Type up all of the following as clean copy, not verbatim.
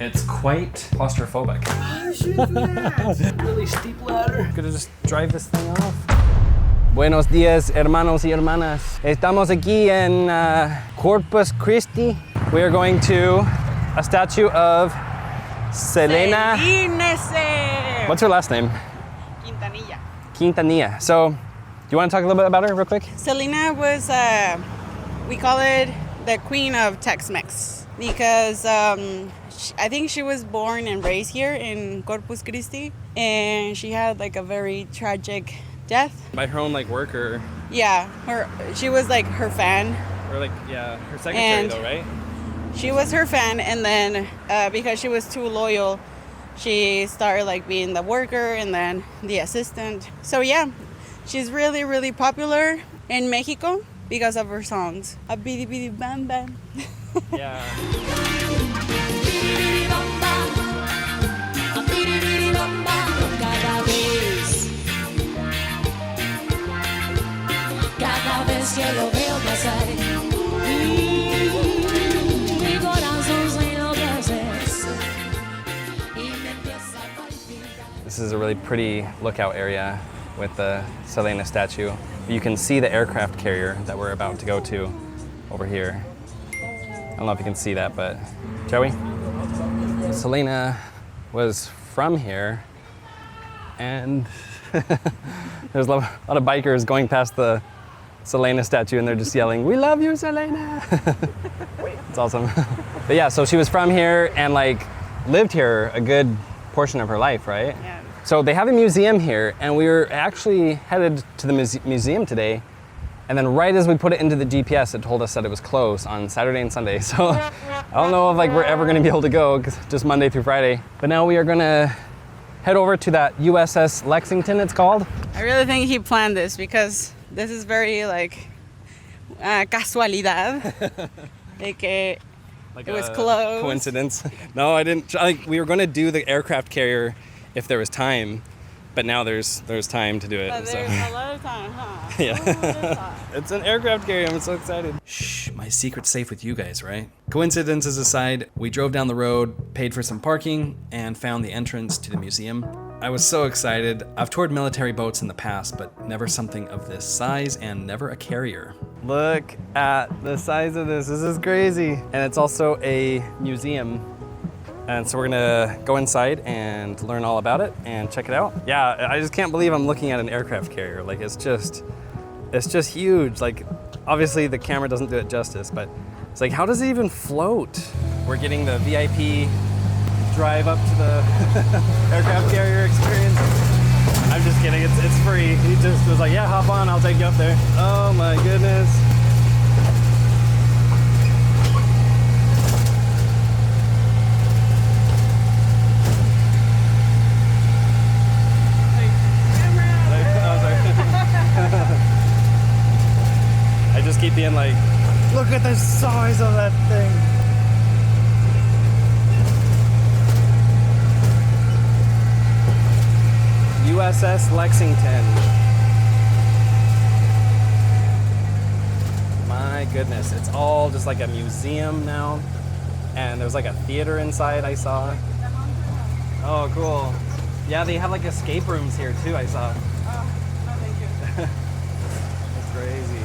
It's quite claustrophobic. I should do that. Really steep ladder. Gonna just drive this thing off. Buenos días, hermanos y hermanas. Estamos aquí en Corpus Christi. We are going to a statue of Selena. What's her last name? Quintanilla. Quintanilla. So, do you want to talk a little bit about her real quick? Selena was, we call it the queen of Tex-Mex because I think she was born and raised here in Corpus Christi, and she had like a very tragic death. By her own like work or? Yeah, she was like her fan. Or like, yeah, her secretary though, right? She was her fan, and then because she was too loyal, she started like being the worker and then the assistant. So yeah, she's really, really popular in Mexico because of her songs. A bidi bidi bam bam. Yeah. Cada vez que lo veo pasar, mi corazón se enloquece y me empieza a palpitar. This is a really pretty lookout area with the Selena statue. You can see the aircraft carrier that we're about to go to over here. I don't know if you can see that, but Joey? Selena was from here, and there's a lot of bikers going past the Selena statue, and they're just yelling, "We love you, Selena!" It's awesome. But yeah, so she was from here and like lived here a good portion of her life, right? Yeah. So they have a museum here, and we were actually headed to the museum today, and then right as we put it into the GPS, it told us that it was closed on Saturday and Sunday. So I don't know if like we're ever gonna be able to go, 'cause just Monday through Friday. But now we are gonna head over to that USS Lexington, it's called. I really think he planned this because this is very like casualidad. Like it was closed. Coincidence. No, I didn't. Like we were gonna do the aircraft carrier if there was time, but now there's time to do it. But so. there's a lot of time, huh? Yeah. It's an aircraft carrier. I'm so excited. Shh, my secret's safe with you guys, right? Coincidences aside, we drove down the road, paid for some parking, and found the entrance to the museum. I was so excited. I've toured military boats in the past, but never something of this size and never a carrier. Look at the size of this. This is crazy. And it's also a museum. And so we're gonna go inside and learn all about it and check it out. Yeah, I just can't believe I'm looking at an aircraft carrier. Like it's just huge. Like obviously the camera doesn't do it justice, but it's like, how does it even float? We're getting the VIP drive up to the aircraft carrier experience. I'm just kidding, it's free. He just was like, yeah, hop on, I'll take you up there. Oh my goodness. I just keep being like, look at the size of that thing. USS Lexington. My goodness, it's all just like a museum now. And there's like a theater inside I saw. Oh, cool. Yeah, they have like escape rooms here too, I saw. Oh, no, thank you. That's crazy.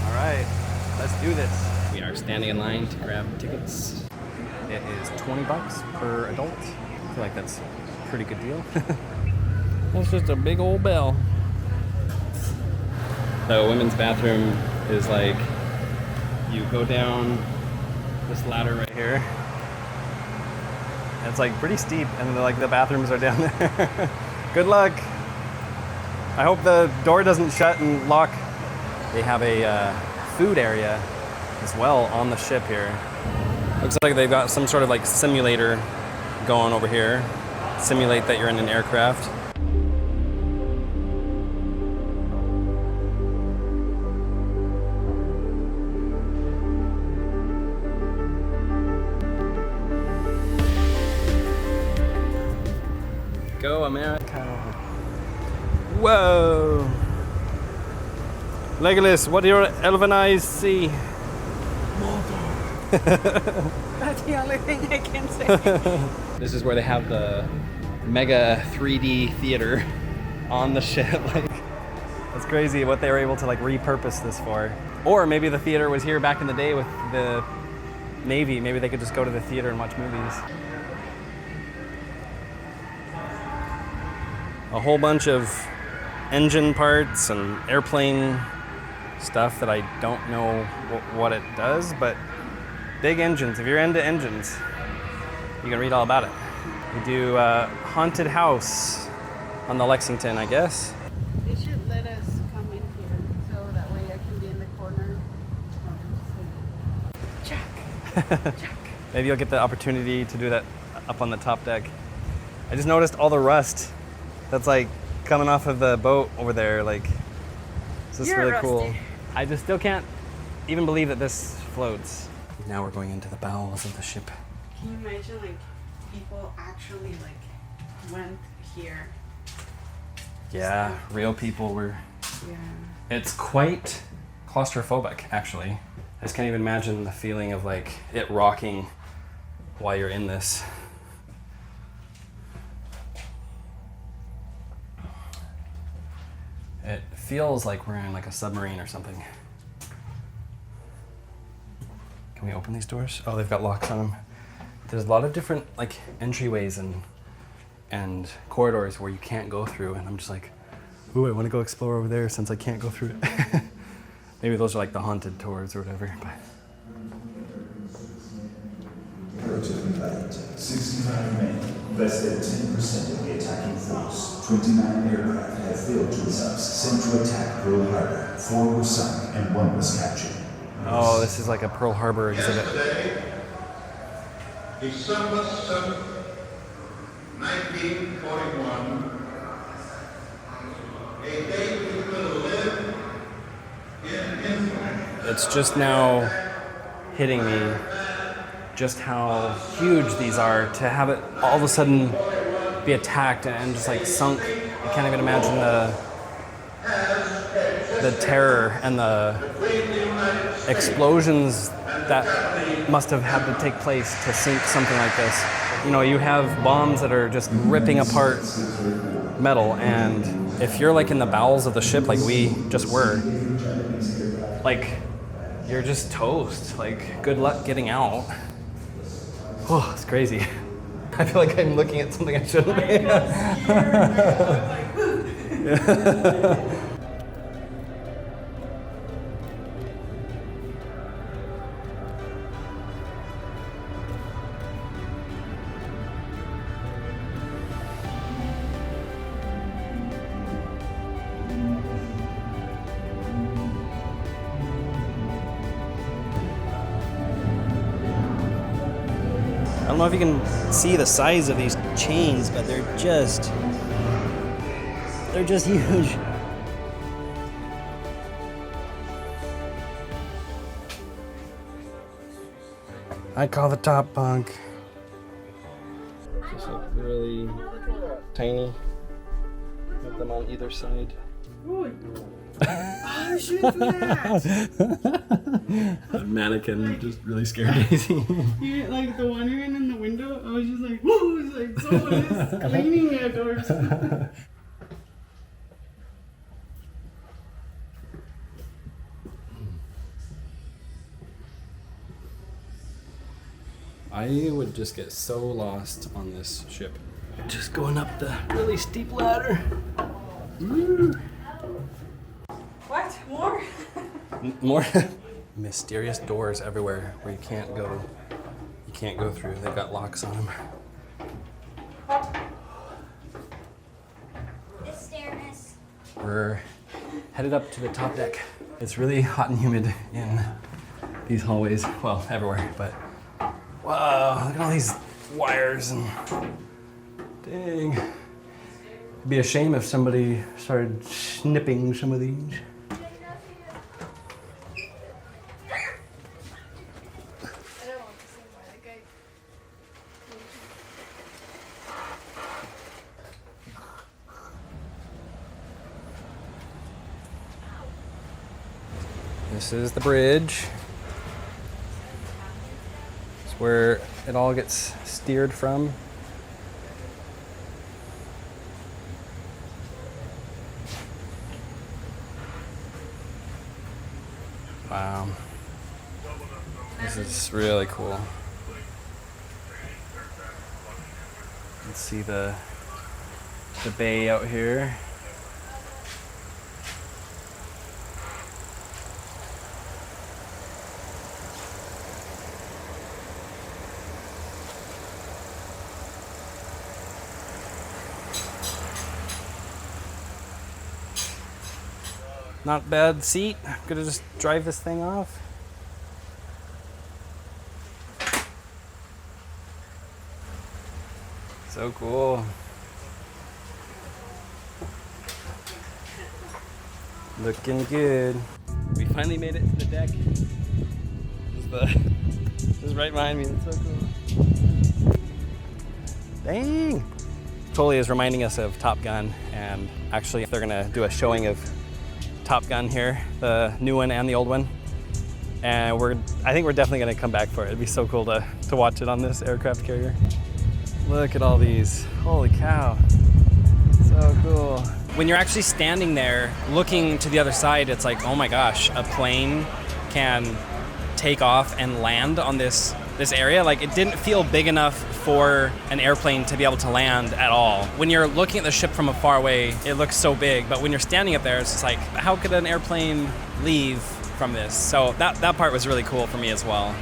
All right, let's do this. We are standing in line to grab tickets. It is $20 per adult. I feel like that's a pretty good deal. That's just a big old bell. The women's bathroom is like, you go down this ladder right here. And it's like pretty steep, and like the bathrooms are down there. Good luck. I hope the door doesn't shut and lock. They have a food area as well on the ship here. Looks like they've got some sort of like simulator going over here. Simulate that you're in an aircraft. Go America. Whoa. Legolas, what do your elven eyes see? That's the only thing I can say. This is where they have the mega 3D theater on the ship. Like, that's crazy what they were able to like repurpose this for. Or maybe the theater was here back in the day with the Navy. Maybe they could just go to the theater and watch movies. A whole bunch of engine parts and airplane stuff that I don't know what it does, but big engines. If you're into engines, you can read all about it. We do haunted house on the Lexington, I guess. They should let us come in here so that way I can be in the corner. Jack. Maybe you'll get the opportunity to do that up on the top deck. I just noticed all the rust that's like coming off of the boat over there. Like, it's just You're really cool. rusty. I just still can't even believe that this floats. Now we're going into the bowels of the ship. Can you imagine like people actually like went here? Yeah, real people were. Yeah. It's quite claustrophobic, actually. I just can't even imagine the feeling of like it rocking while you're in this. It feels like we're in like a submarine or something. Can we open these doors? Oh, they've got locks on them. There's a lot of different like entryways and corridors where you can't go through, and I'm just like, ooh, I want to go explore over there since I can't go through it. Maybe those are like the haunted tours or whatever. But Relatively light. 65 men, less than 10% of the attacking force. 29 aircraft have failed to sent to attack Pearl Harbor. 4 were sunk and 1 was captured. oh, this is like a Pearl Harbor exhibit. Yesterday, December 7th, 1941, a day we will live in infamy. It's just now hitting me just how huge these are, to have it all of a sudden be attacked and just like sunk. I can't even imagine the terror and the explosions that must have had to take place to sink something like this. You know, you have bombs that are just ripping apart metal, and if you're like in the bowels of the ship like we just were, like, you're just toast. Like, good luck getting out. Oh, it's crazy. I feel like I'm looking at something I shouldn't be. I don't know if you can see the size of these chains, but they're just huge. I call the top bunk. Just like really tiny. Have them on either side. I should do that. A mannequin just really scared Daisy. You like the one you're in the window. I was just like, whoa! It's like someone is cleaning it or something. I would just get so lost on this ship. Just going up the really steep ladder. Woo. What? More? More mysterious doors everywhere where you can't go through. They've got locks on them. We're headed up to the top deck. It's really hot and humid in these hallways. Well, everywhere, but wow, look at all these wires and dang. It'd be a shame if somebody started snipping some of these. This is the bridge. It's where it all gets steered from. Wow. This is really cool. Let's see the bay out here. Not bad seat. I'm gonna just drive this thing off. So cool. Looking good. We finally made it to the deck. This is right behind me. It's so cool. Dang! Totally is reminding us of Top Gun, and actually they're gonna do a showing of Top Gun here, the new one and the old one. And I think we're definitely gonna come back for it. It'd be so cool to watch it on this aircraft carrier. Look at all these, holy cow. So cool. When you're actually standing there looking to the other side, it's like, oh my gosh, a plane can take off and land on this area. Like, it didn't feel big enough for an airplane to be able to land at all. When you're looking at the ship from afar away, it looks so big, but when you're standing up there, it's just like, how could an airplane leave from this? So that part was really cool for me as well.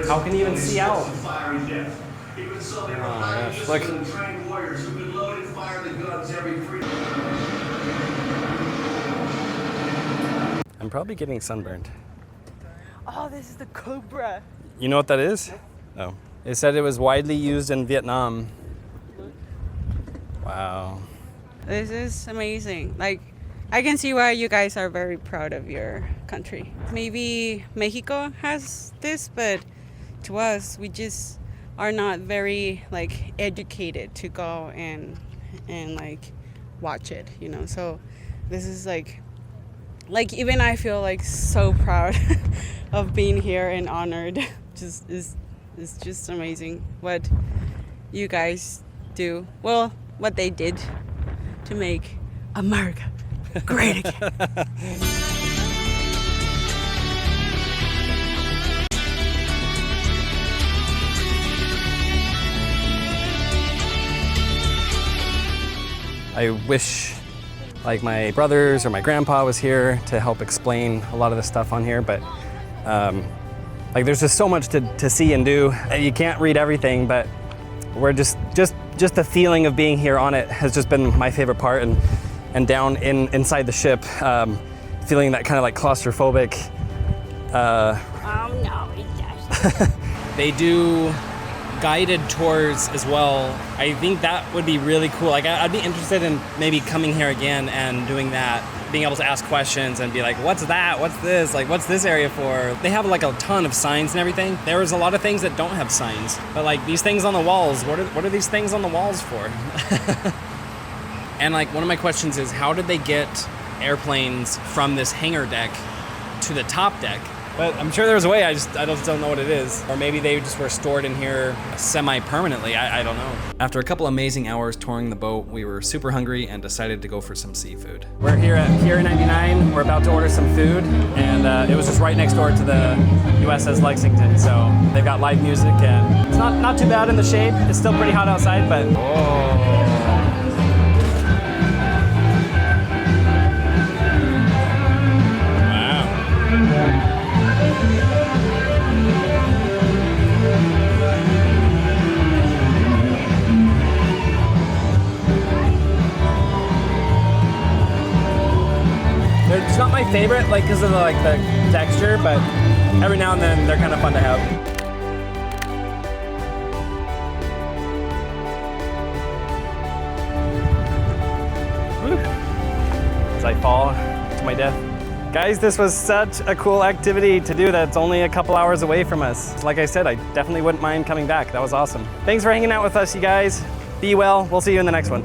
How can you even see out? Oh my gosh, look. I'm probably getting sunburned. Oh, this is the Cobra. You know what that is? No. It said it was widely used in Vietnam. Wow. This is amazing. Like, I can see why you guys are very proud of your country. Maybe Mexico has this, but to us, we just are not very like educated to go and like watch it, you know. So this is like even I feel like so proud of being here and honored. It's just amazing what you guys do. Well, what they did to make America great again. I wish like my brothers or my grandpa was here to help explain a lot of the stuff on here, but like there's just so much to see and do. You can't read everything, but we're just the feeling of being here on it has just been my favorite part, and down inside the ship, feeling that kind of like claustrophobic. Oh no, it doesn't. They do guided tours as well. I think that would be really cool. Like, I'd be interested in maybe coming here again and doing that, being able to ask questions and be like, what's that? What's this? Like, what's this area for? They have like a ton of signs and everything. There's a lot of things that don't have signs, but like these things on the walls, what are these things on the walls for? And like one of my questions is, how did they get airplanes from this hangar deck to the top deck? But I'm sure there's a way, I just don't know what it is. Or maybe they just were stored in here semi-permanently, I don't know. After a couple amazing hours touring the boat, we were super hungry and decided to go for some seafood. We're here at Pier 99, we're about to order some food, and it was just right next door to the USS Lexington, so they've got live music, and it's not too bad in the shade. It's still pretty hot outside, but it's not my favorite, like, because of the texture, but every now and then they're kind of fun to have. Woo. As I fall to my death. Guys, this was such a cool activity to do that's only a couple hours away from us. Like I said, I definitely wouldn't mind coming back. That was awesome. Thanks for hanging out with us, you guys. Be well. We'll see you in the next one.